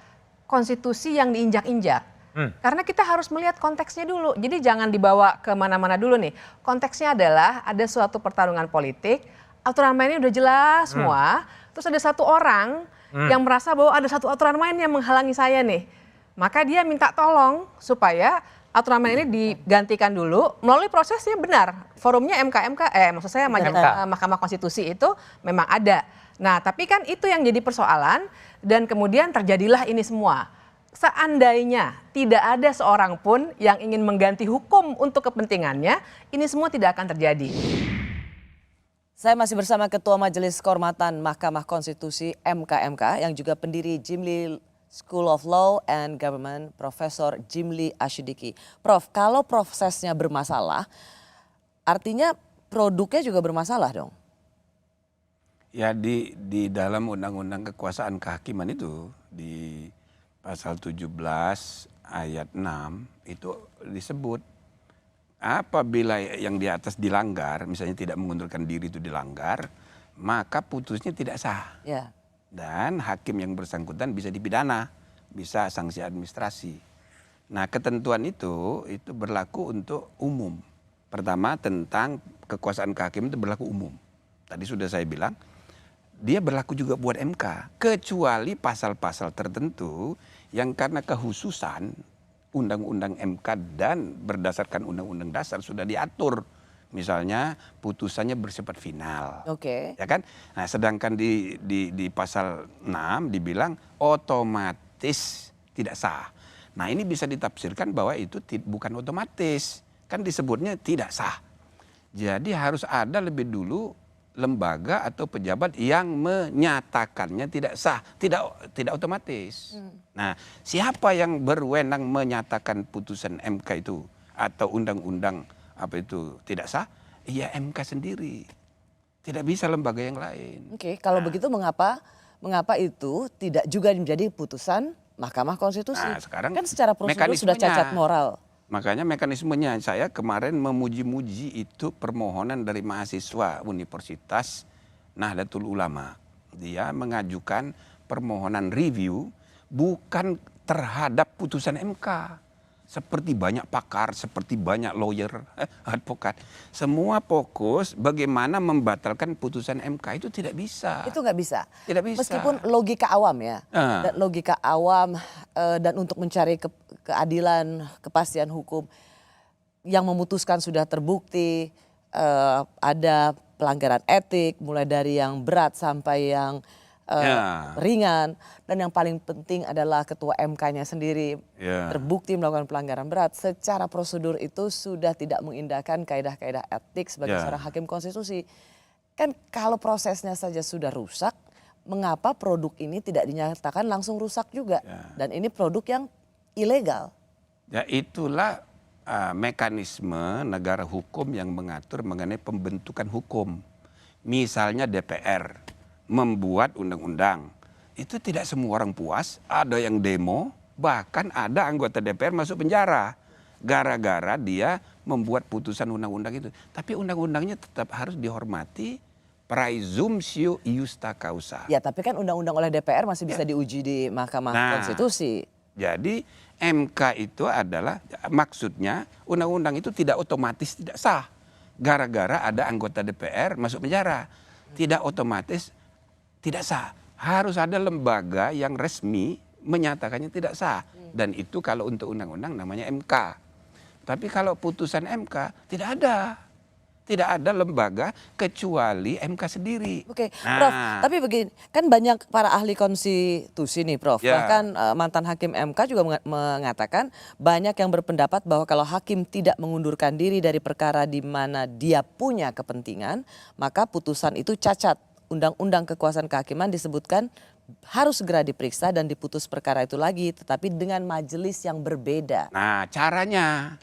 konstitusi yang diinjak-injak. Karena kita harus melihat konteksnya dulu. Jadi jangan dibawa ke mana-mana dulu nih. Konteksnya adalah ada suatu pertarungan politik, aturan mainnya udah jelas semua. Terus ada satu orang yang merasa bahwa ada satu aturan main yang menghalangi saya nih. Maka dia minta tolong supaya aturan main ini digantikan dulu melalui prosesnya benar. Forumnya maksud saya Mahkamah Konstitusi itu memang ada. Nah, tapi kan itu yang jadi persoalan dan kemudian terjadilah ini semua. Seandainya tidak ada seorang pun yang ingin mengganti hukum untuk kepentingannya, ini semua tidak akan terjadi. Saya masih bersama Ketua Majelis Kehormatan Mahkamah Konstitusi MKMK yang juga pendiri Jimli School of Law and Government, Profesor Jimli Asyidiki. Prof, kalau prosesnya bermasalah, artinya produknya juga bermasalah dong? Ya di dalam Undang-Undang Kekuasaan Kehakiman itu, di pasal 17 ayat 6 itu disebut apabila yang di atas dilanggar, misalnya tidak mengundurkan diri itu dilanggar, maka putusnya tidak sah. Ya. Dan hakim yang bersangkutan bisa dipidana, bisa sanksi administrasi. Nah, ketentuan itu berlaku untuk umum. Pertama, tentang kekuasaan kehakiman itu berlaku umum. Tadi sudah saya bilang, dia berlaku juga buat MK, kecuali pasal-pasal tertentu yang karena kehususan Undang-Undang MK dan berdasarkan Undang-Undang Dasar sudah diatur. Misalnya putusannya bersifat final. Oke. Ya kan? Nah, sedangkan di pasal 6 dibilang otomatis tidak sah. Nah, ini bisa ditafsirkan bahwa itu bukan otomatis. Kan disebutnya tidak sah. Jadi harus ada lebih dulu lembaga atau pejabat yang menyatakannya tidak sah, tidak otomatis. Nah, siapa yang berwenang menyatakan putusan MK itu atau undang-undang apa itu tidak sah? Ya MK sendiri. Tidak bisa lembaga yang lain. Oke, kalau begitu mengapa itu tidak juga menjadi putusan Mahkamah Konstitusi? Nah, sekarang kan secara prosedur sudah cacat moral. Makanya mekanismenya saya kemarin memuji-muji itu permohonan dari mahasiswa Universitas Nahdlatul Ulama. Dia mengajukan permohonan review bukan terhadap putusan MK. Seperti banyak pakar, seperti banyak lawyer, advokat. Semua fokus bagaimana membatalkan putusan MK itu tidak bisa. Itu nggak bisa? Tidak bisa. Meskipun logika awam ya. Dan logika awam dan untuk mencari keadilan, kepastian hukum yang memutuskan sudah terbukti ada pelanggaran etik mulai dari yang berat sampai yang ringan, dan yang paling penting adalah ketua MK-nya sendiri terbukti melakukan pelanggaran berat. Secara prosedur itu sudah tidak mengindahkan kaidah-kaidah etik sebagai seorang hakim konstitusi. Kan kalau prosesnya saja sudah rusak, mengapa produk ini tidak dinyatakan langsung rusak juga? Dan ini produk yang ilegal. Ya itulah mekanisme negara hukum yang mengatur mengenai pembentukan hukum. Misalnya DPR membuat undang-undang, itu tidak semua orang puas, ada yang demo, bahkan ada anggota DPR masuk penjara gara-gara dia membuat putusan undang-undang itu. Tapi undang-undangnya tetap harus dihormati, praesumptio iusta causa. Ya, tapi kan undang-undang oleh DPR masih bisa diuji di Mahkamah Konstitusi. Jadi MK itu adalah, maksudnya undang-undang itu tidak otomatis tidak sah gara-gara ada anggota DPR masuk penjara. Tidak otomatis tidak sah. Harus ada lembaga yang resmi menyatakannya tidak sah. Dan itu kalau untuk undang-undang namanya MK. Tapi kalau putusan MK tidak ada. Tidak ada lembaga kecuali MK sendiri. Oke, Prof, tapi begini, kan banyak para ahli konstitusi nih Prof. Bahkan mantan hakim MK juga mengatakan banyak yang berpendapat bahwa kalau hakim tidak mengundurkan diri dari perkara di mana dia punya kepentingan, maka putusan itu cacat. Undang-undang Kekuasaan Kehakiman disebutkan harus segera diperiksa dan diputus perkara itu lagi, tetapi dengan majelis yang berbeda. Nah, caranya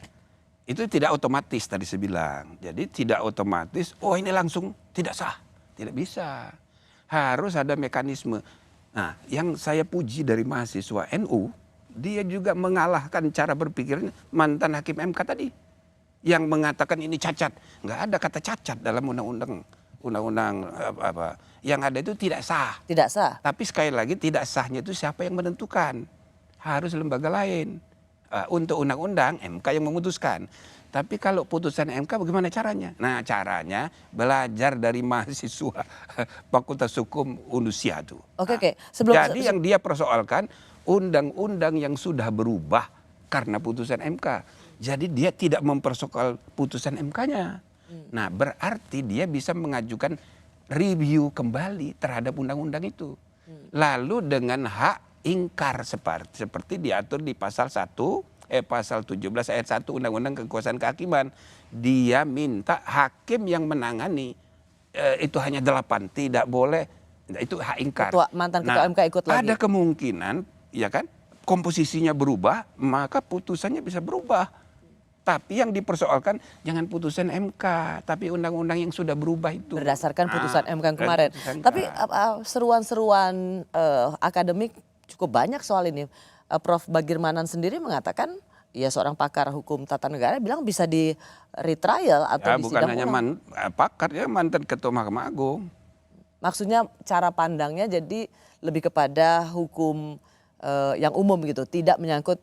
itu tidak otomatis tadi saya bilang. Jadi tidak otomatis, oh ini langsung tidak sah. Tidak bisa. Harus ada mekanisme. Nah, yang saya puji dari mahasiswa NU, dia juga mengalahkan cara berpikirnya mantan hakim MK tadi yang mengatakan ini cacat. Nggak ada kata cacat dalam undang-undang apa. Yang ada itu tidak sah. Tidak sah. Tapi sekali lagi tidak sahnya itu siapa yang menentukan? Harus lembaga lain. Untuk undang-undang MK yang memutuskan. Tapi kalau putusan MK bagaimana caranya? Nah, caranya belajar dari mahasiswa Fakultas Hukum Undusia itu. Oke. Jadi yang dia persoalkan undang-undang yang sudah berubah karena putusan MK. Jadi dia tidak mempersoal putusan MK-nya. Nah, berarti dia bisa mengajukan review kembali terhadap undang-undang itu. Lalu dengan hak ingkar seperti diatur di pasal 17 ayat 1 Undang-Undang Kekuasaan Kehakiman. Dia minta hakim yang menangani itu hanya 8, tidak boleh, itu hak ingkar. Mantan ketua MK ikut lagi. Ada kemungkinan, ya kan, komposisinya berubah, maka putusannya bisa berubah. Tapi yang dipersoalkan jangan putusan MK, tapi undang-undang yang sudah berubah itu. Berdasarkan putusan MK yang kemarin. Tapi seruan-seruan akademik cukup banyak soal ini. Prof. Bagirmanan sendiri mengatakan, ya seorang pakar hukum tata negara bilang bisa di retrial atau di sidang ulang. Bukan hanya pakar, ya mantan ketua Mahkamah Agung. Maksudnya cara pandangnya jadi lebih kepada hukum yang umum gitu, tidak menyangkut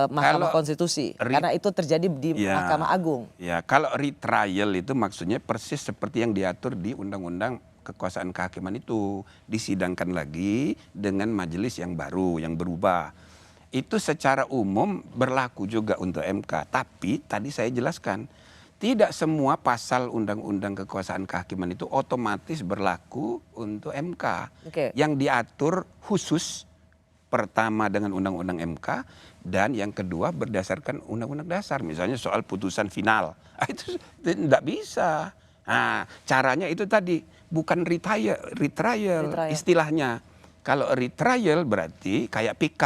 Mahkamah Konstitusi. Karena itu terjadi di Mahkamah Agung. Ya, kalau retrial itu maksudnya persis seperti yang diatur di Undang-Undang Kekuasaan Kehakiman itu. Disidangkan lagi dengan majelis yang baru, yang berubah. Itu secara umum berlaku juga untuk MK. Tapi tadi saya jelaskan, tidak semua pasal Undang-Undang Kekuasaan Kehakiman itu otomatis berlaku untuk MK. Yang diatur khusus pertama dengan Undang-Undang MK dan yang kedua berdasarkan Undang-Undang Dasar. Misalnya soal putusan final. Itu tidak bisa. Nah, caranya itu tadi bukan retrial istilahnya. Kalau retrial berarti kayak PK.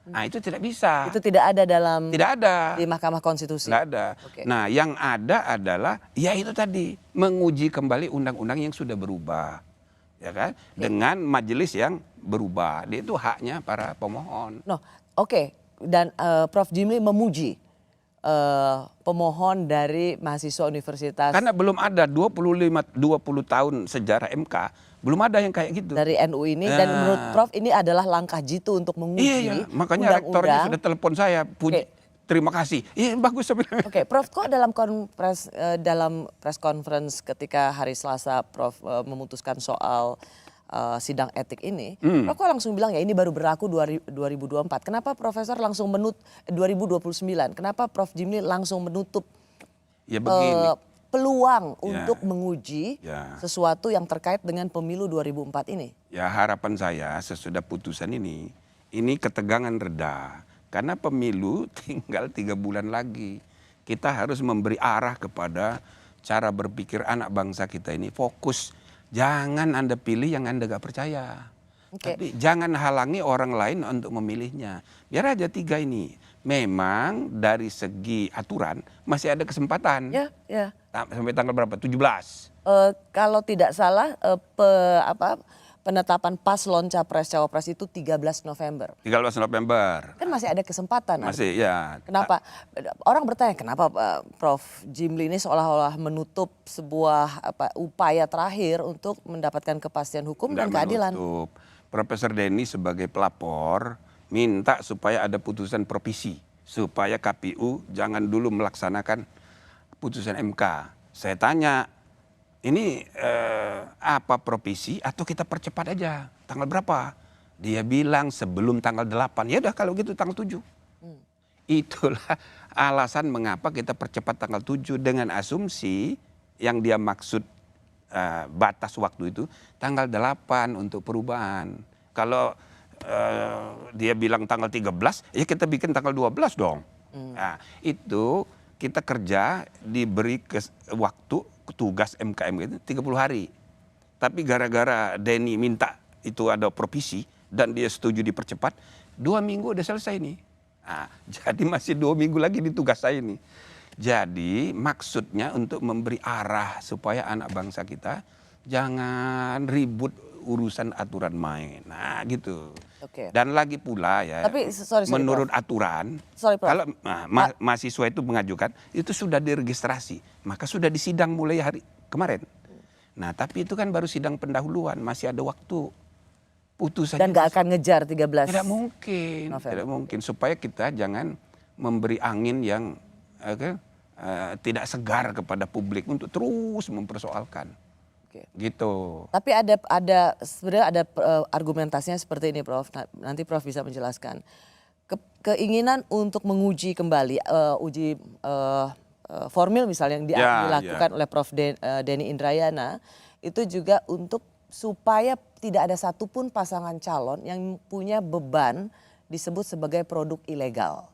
Nah, itu tidak bisa. Itu tidak ada dalam di Mahkamah Konstitusi. Tidak ada. Nah, yang ada adalah ya itu tadi menguji kembali undang-undang yang sudah berubah, ya kan? Dengan majelis yang berubah. Itu haknya para pemohon. Dan Prof. Jimli memuji pemohon dari mahasiswa universitas. Karena belum ada 20 tahun sejarah MK, belum ada yang kayak gitu. Dari NU ini dan menurut Prof ini adalah langkah jitu untuk menguji undang-undang. Makanya rektornya sudah telepon saya, puji, terima kasih. Iya bagus sebenarnya. Prof kok dalam press conference ketika hari Selasa Prof memutuskan soal sidang etik ini, Prof kok langsung bilang ya ini baru berlaku 2024. Kenapa Profesor langsung 2029? Kenapa Prof Jimli langsung menutup peluang untuk menguji sesuatu yang terkait dengan pemilu 2004 ini? Ya harapan saya sesudah putusan ini ketegangan reda. Karena pemilu tinggal 3 bulan lagi. Kita harus memberi arah kepada cara berpikir anak bangsa kita ini. Fokus. Jangan Anda pilih yang Anda gak percaya. Tapi jangan halangi orang lain untuk memilihnya. Biar aja 3 ini. Memang dari segi aturan masih ada kesempatan. Sampai tanggal berapa? 17. Kalau tidak salah penetapan paslon capres-cawapres itu 13 November. 13 November. Kan masih ada kesempatan. Masih ya. Kenapa? Orang bertanya kenapa Prof Jimli ini seolah-olah menutup sebuah upaya terakhir untuk mendapatkan kepastian hukum dan keadilan. Profesor Denny sebagai pelapor minta supaya ada putusan provisi. Supaya KPU jangan dulu melaksanakan putusan MK. Saya tanya, ini apa provisi atau kita percepat aja? Tanggal berapa? Dia bilang sebelum tanggal 8. Ya udah kalau gitu tanggal 7. Itulah alasan mengapa kita percepat tanggal 7 dengan asumsi yang dia maksud batas waktu itu tanggal 8 untuk perubahan. Kalau dia bilang tanggal 13, ya kita bikin tanggal 12 dong. Nah, itu kita kerja diberi waktu tugas MKM itu 30 hari. Tapi gara-gara Denny minta itu ada provisi dan dia setuju dipercepat, 2 minggu udah selesai nih. Nah, jadi masih 2 minggu lagi di tugas saya ini. Jadi maksudnya untuk memberi arah supaya anak bangsa kita jangan ribut urusan aturan main. Nah gitu. Oke. Dan lagi pula ya, Tapi sorry, menurut Prof. aturan, Sorry, Prof. kalau mahasiswa itu mengajukan, itu sudah diregistrasi, maka sudah disidang mulai hari kemarin. Nah, tapi itu kan baru sidang pendahuluan, masih ada waktu. Putusannya Dan nggak akan ngejar 13 tidak mungkin, November. tidak mungkin, supaya kita jangan memberi angin yang tidak segar kepada publik untuk terus mempersoalkan. Oke. Gitu. Tapi ada sebenarnya ada argumentasinya seperti ini, Prof. Nanti Prof bisa menjelaskan. Keinginan untuk menguji kembali uji formil misalnya yang dilakukan oleh Prof. Denny Indrayana itu juga untuk supaya tidak ada satupun pasangan calon yang punya beban disebut sebagai produk ilegal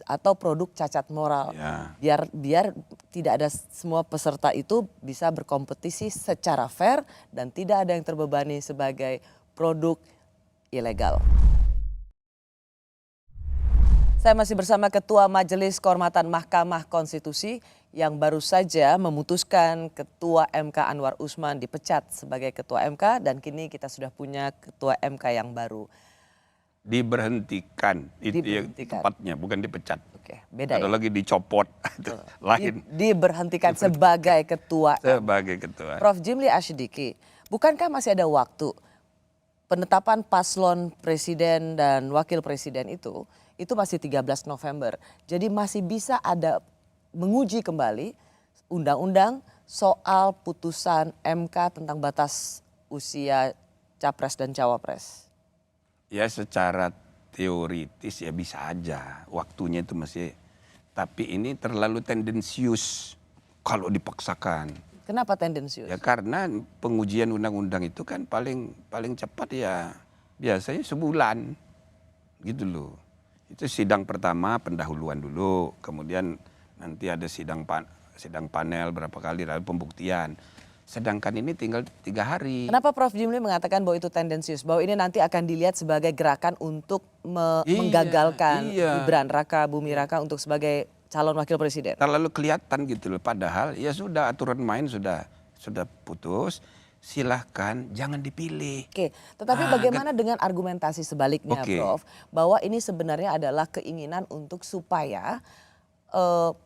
atau produk cacat moral. Biar tidak ada semua peserta itu bisa berkompetisi secara fair dan tidak ada yang terbebani sebagai produk ilegal. Saya masih bersama Ketua Majelis Kehormatan Mahkamah Konstitusi yang baru saja memutuskan Ketua MK Anwar Usman dipecat sebagai Ketua MK dan kini kita sudah punya Ketua MK yang baru. Diberhentikan, itu yang tepatnya, bukan dipecat. Oke, beda ada ya? lagi dicopot, itu lain. Diberhentikan sebagai Ketua. Sebagai Ketua. Prof. Jimli Asyidiki, bukankah masih ada waktu penetapan paslon presiden dan wakil presiden itu masih 13 November. Jadi masih bisa ada menguji kembali undang-undang soal putusan MK tentang batas usia capres dan cawapres. Ya secara teoritis ya bisa aja, waktunya itu masih, tapi ini terlalu tendensius kalau dipaksakan. Kenapa tendensius? Ya karena pengujian undang-undang itu kan paling cepat ya biasanya sebulan gitu loh. Itu sidang pertama pendahuluan dulu, kemudian nanti ada sidang panel berapa kali lalu pembuktian. Sedangkan ini tinggal 3 hari. Kenapa Prof. Jimli mengatakan bahwa itu tendensius, bahwa ini nanti akan dilihat sebagai gerakan untuk menggagalkan Gibran Raka Buming Raka untuk sebagai calon wakil presiden? Terlalu kelihatan gitu loh, padahal ya sudah aturan main sudah putus. Silahkan jangan dipilih. Oke, tetapi bagaimana dengan argumentasi sebaliknya, Prof? Bahwa ini sebenarnya adalah keinginan untuk supaya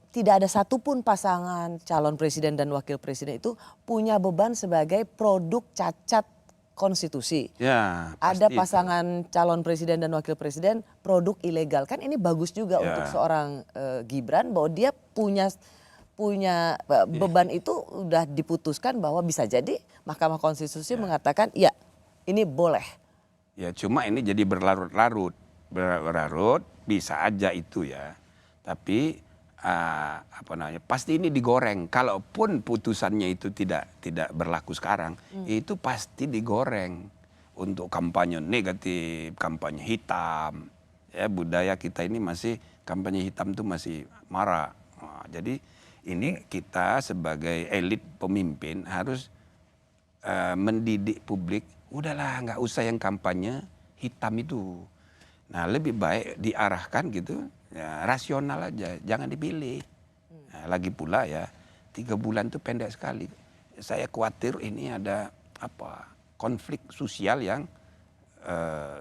tidak ada satupun pasangan calon presiden dan wakil presiden itu punya beban sebagai produk cacat konstitusi. Ya, ada pasangan calon presiden dan wakil presiden produk ilegal. Kan ini bagus juga untuk seorang Gibran bahwa dia punya beban itu udah diputuskan bahwa bisa jadi Mahkamah Konstitusi mengatakan ya ini boleh. Ya cuma ini jadi berlarut-larut bisa aja itu ya. Tapi pasti ini digoreng. Kalaupun putusannya itu tidak berlaku sekarang, itu pasti digoreng untuk kampanye negatif, kampanye hitam. Ya budaya kita ini masih kampanye hitam tuh masih marak. Jadi ini kita sebagai elit pemimpin harus mendidik publik, udahlah nggak usah yang kampanye hitam itu. Nah lebih baik diarahkan gitu, ya, rasional aja, jangan dipilih. Nah, lagi pula ya 3 bulan itu pendek sekali. Saya khawatir ini ada konflik sosial yang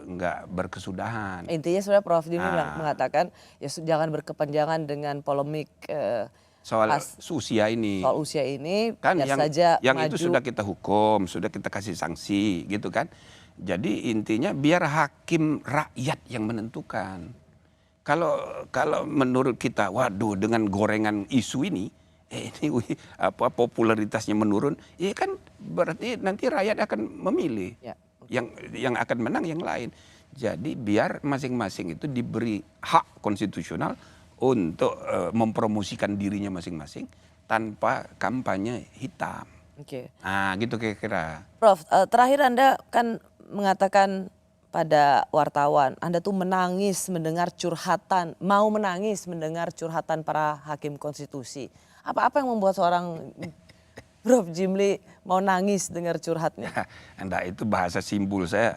nggak berkesudahan. Intinya sebenarnya Prof. Jimli mengatakan ya jangan berkepanjangan dengan polemik soal usia ini. Soal usia ini kan yang maju. itu sudah kita hukum, sudah kita kasih sanksi gitu kan. Jadi intinya biar hakim rakyat yang menentukan. Kalau menurut kita, waduh dengan gorengan isu ini popularitasnya menurun, ya kan berarti nanti rakyat akan memilih. Ya. Yang akan menang yang lain. Jadi biar masing-masing itu diberi hak konstitusional untuk mempromosikan dirinya masing-masing tanpa kampanye hitam. Oke. Nah gitu kira-kira. Prof, terakhir Anda kan mengatakan pada wartawan, Anda tuh menangis mendengar curhatan, mau menangis mendengar curhatan para hakim konstitusi. Apa yang membuat seorang Prof. Jimli mau nangis dengar curhatnya? Anda itu bahasa simbol saya.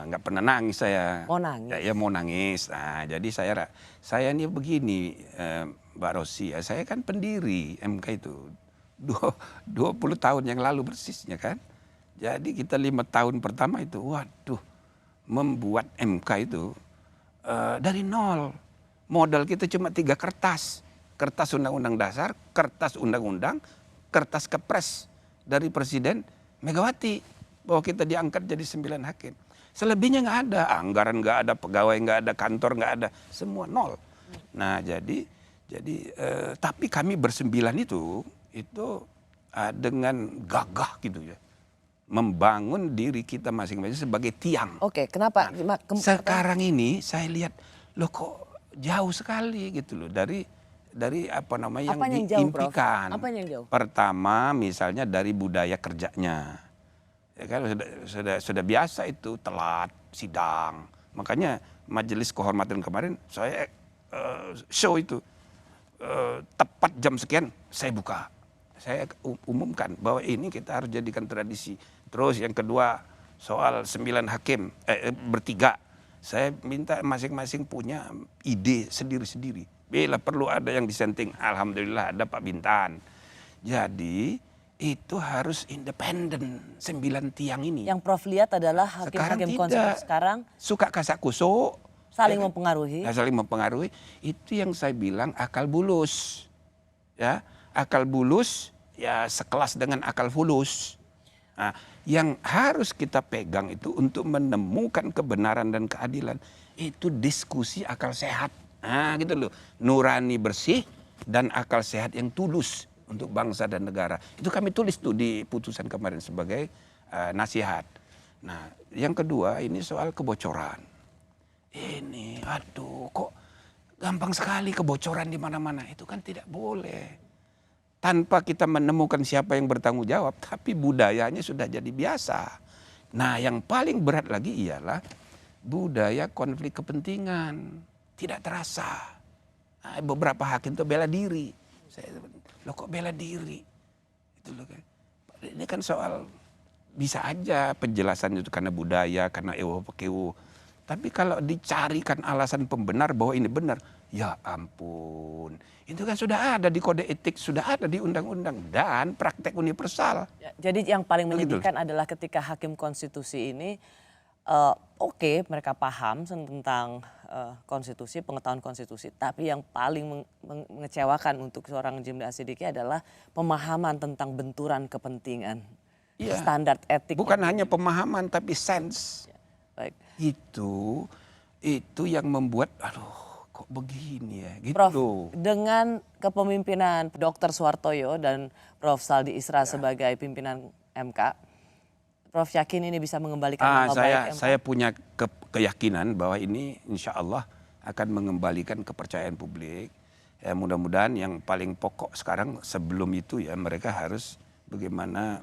Nggak pernah nangis saya. Mau nangis? Ya mau nangis. Nah, jadi saya ini begini Mbak Rosi, saya kan pendiri MK itu 20 tahun yang lalu persisnya kan. Jadi kita 5 tahun pertama itu waduh membuat MK itu dari nol. Modal kita cuma 3 kertas. Kertas undang-undang dasar, kertas undang-undang, kertas kepres dari Presiden Megawati. Bahwa kita diangkat jadi 9 hakim. Selebihnya nggak ada, anggaran nggak ada, pegawai nggak ada, kantor nggak ada, semua nol. Nah jadi tapi kami bersembilan itu dengan gagah gitu ya. Membangun diri kita masing-masing sebagai tiang. Oke, kenapa? Sekarang ini saya lihat, loh kok jauh sekali gitu loh dari apa namanya Apa yang jauh, Prof? diimpikan. Apa yang jauh? Pertama misalnya dari budaya kerjanya. Ya kan sudah biasa itu telat sidang. Makanya majelis kehormatan kemarin saya show itu tepat jam sekian saya buka. Saya umumkan bahwa ini kita harus jadikan tradisi. Terus yang kedua soal 9 hakim bertiga. Saya minta masing-masing punya ide sendiri-sendiri. Bila perlu ada yang disenting, alhamdulillah ada Pak Bintan. Jadi itu harus independen 9 tiang ini. Yang Prof lihat adalah hakim-hakim konstitusi sekarang suka kasak kusuk, saling mempengaruhi. Saling mempengaruhi. Itu yang saya bilang akal bulus. Ya, akal bulus ya sekelas dengan akal fulus. Nah, yang harus kita pegang itu untuk menemukan kebenaran dan keadilan itu diskusi akal sehat. Nah, gitu loh. Nurani bersih dan akal sehat yang tulus untuk bangsa dan negara. Itu kami tulis tuh di putusan kemarin sebagai nasihat. Nah, yang kedua ini soal kebocoran. Ini aduh kok gampang sekali kebocoran di mana-mana. Itu kan tidak boleh. Tanpa kita menemukan siapa yang bertanggung jawab, tapi budayanya sudah jadi biasa. Nah, yang paling berat lagi ialah budaya konflik kepentingan. Tidak terasa. Nah, beberapa hakim itu bela diri. Loh kok bela diri? Itu loh kan. Ini kan soal bisa aja penjelasan itu karena budaya, karena ewo-pekewo. Tapi kalau dicarikan alasan pembenar bahwa ini benar, ya ampun. Itu kan sudah ada di kode etik, sudah ada di undang-undang dan praktek universal. Ya, jadi yang paling menyedihkan adalah ketika hakim konstitusi ini oke, mereka paham tentang konstitusi, pengetahuan konstitusi, tapi yang paling mengecewakan untuk seorang Jimli Asyidiki adalah pemahaman tentang benturan kepentingan, ya, standar etik. Bukan hanya pemahaman tapi sense. Ya, baik. Itu yang membuat aduh kok begini ya gitu. Prof, dengan kepemimpinan Dr. Suhartoyo dan Prof. Saldi Isra sebagai pimpinan MK, Prof yakin ini bisa mengembalikan nama baik MK? Saya punya keyakinan bahwa ini insya Allah akan mengembalikan kepercayaan publik. Ya, mudah-mudahan yang paling pokok sekarang sebelum itu ya mereka harus bagaimana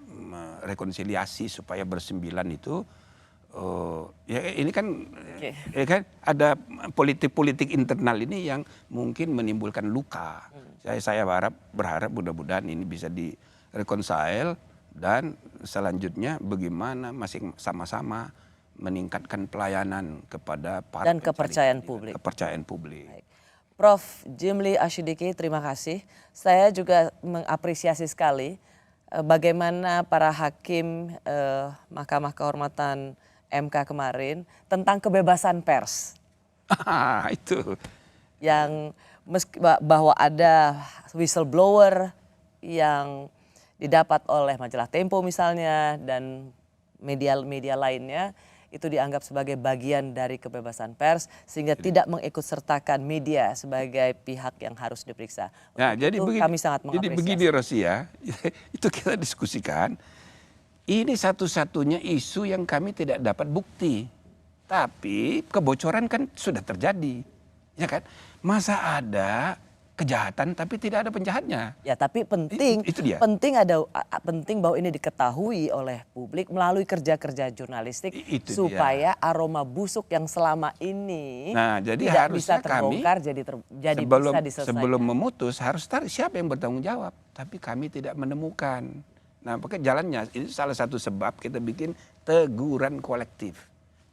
rekonsiliasi supaya bersembilan itu. Ya ini kan, ya kan ada politik-politik internal ini yang mungkin menimbulkan luka. Saya berharap mudah-mudahan ini bisa direkonsile dan selanjutnya bagaimana masing sama-sama meningkatkan pelayanan kepada para dan kepercayaan publik. Kepercayaan publik. Baik. Prof Jimli Asyidiki, terima kasih. Saya juga mengapresiasi sekali bagaimana para hakim Mahkamah Kehormatan MK kemarin tentang kebebasan pers. Itu. Yang bahwa ada whistleblower yang didapat oleh majalah Tempo misalnya dan media-media lainnya itu dianggap sebagai bagian dari kebebasan pers sehingga tidak mengikutsertakan media sebagai pihak yang harus diperiksa. Nah, jadi itu begini, kami sangat mengapresiasi. Jadi begini Rosia, itu kita diskusikan. Ini satu-satunya isu yang kami tidak dapat bukti. Tapi kebocoran kan sudah terjadi. Ya kan? Masa ada kejahatan tapi tidak ada penjahatnya. Ya, tapi penting itu dia. Penting bahwa ini diketahui oleh publik melalui kerja-kerja jurnalistik supaya aroma busuk yang selama ini jadi tidak bisa terbongkar jadi bisa diselesaikan. Sebelum memutus harus tahu siapa yang bertanggung jawab. Tapi kami tidak menemukan. Nah, pakai jalannya ini salah satu sebab kita bikin teguran kolektif.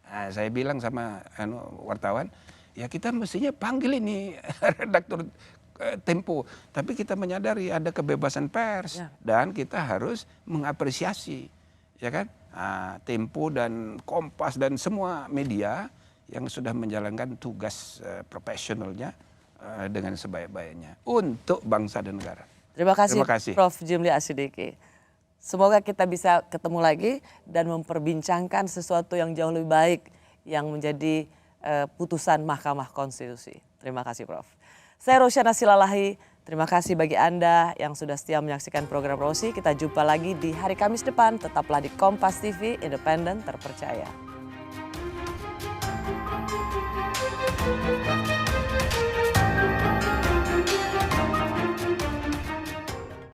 Nah, saya bilang sama wartawan, ya kita mestinya panggil ini redaktur Tempo. Tapi kita menyadari ada kebebasan pers dan kita harus mengapresiasi, ya kan? Tempo dan Kompas dan semua media yang sudah menjalankan tugas profesionalnya dengan sebaik-baiknya untuk bangsa dan negara. Terima kasih, Terima kasih. Prof. Jimli Asyidiki. Semoga kita bisa ketemu lagi dan memperbincangkan sesuatu yang jauh lebih baik yang menjadi putusan Mahkamah Konstitusi. Terima kasih, Prof. Saya Rosyana Silalahi. Terima kasih bagi Anda yang sudah setia menyaksikan program Rosi. Kita jumpa lagi di hari Kamis depan. Tetaplah di Kompas TV, independen, terpercaya.